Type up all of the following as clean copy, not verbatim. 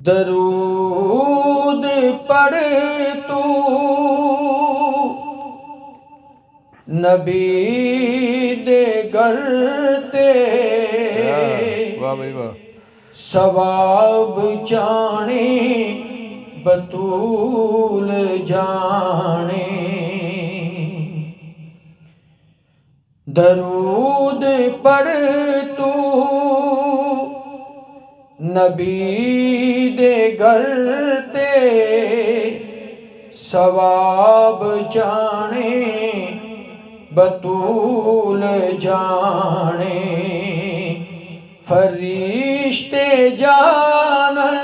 दरूद पढ़ तू नबी दे घर ते वाह भाई वाह। सवाब जाने बतूल जाने। दरूद पढ़ तू नबी दे घर ते सवाब जाने बतूल जाने। फरिश्ते जानन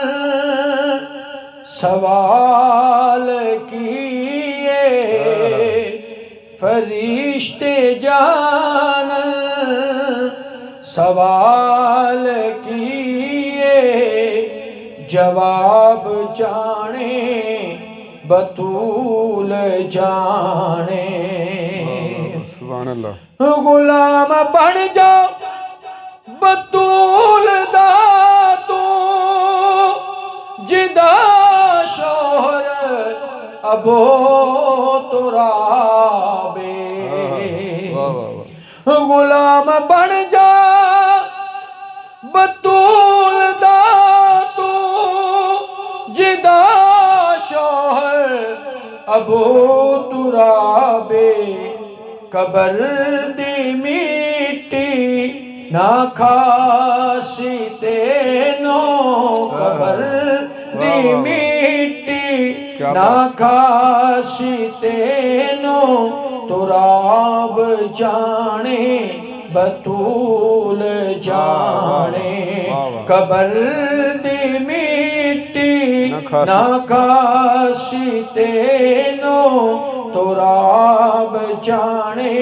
सवाल किए, फरिश्ते जानन सवाल किए, जवाब जाने बतूल जाने। सुभान अल्लाह। गुलाम बन जा बतूल दा तू जिदा शोहर अबो तुराबे। गुलाम बन जा बतूल दा तू जिदा शोहर अबो तुराबे। कबर दी मिट्टी ना खासी तेनो, कबर दी मिट्टी ना खासी तेनो तुराब जाने बतूल जाने। कबर दी मिट्टी ना खासी तेनो तुराब जाने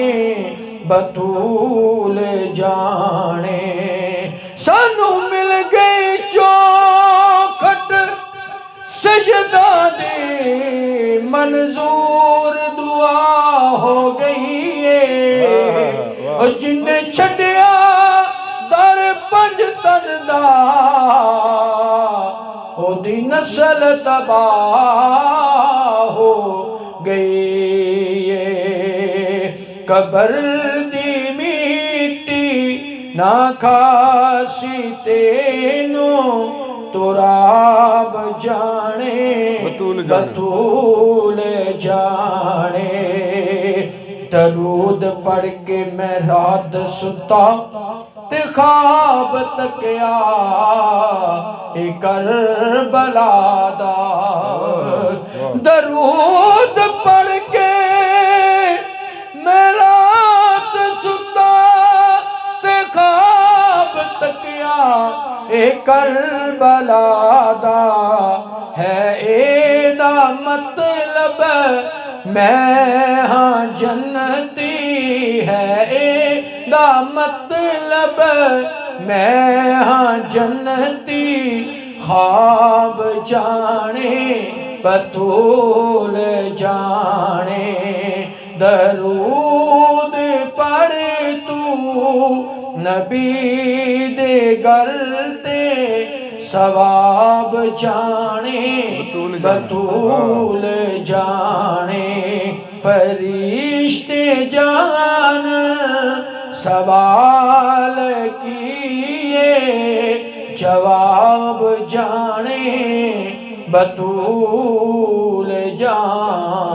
बतूल जाने। सानू मिल गई चौखट सजदा दी मंजूर दुआ हो गई है। जिन्ने छड़िया दर पंज तन दा ओदी नस्ल तबाह हो गई है। कबर दी मिट्टी ना खासी तेनो तुराब जाने बतूल जाने। दरूद पढ़ के मैं रात सुता ते ख्वाब तकिया ए करबला दा। दरूद पढ़ के मैं रात सुता ते ख्वाब तकिया ए करबला दा। है एदा मतलब मैं हाँ जन्नती, है एदा मतलब मैं हाँ जन्नती। ख्वाब जाने बतूल जाने। दरूद पढ़ तू नबी दे घर ते सवाब जाने बतूल जाने। फरिश्ते जान सवाल किए, जवाब जाने बतूल जाने।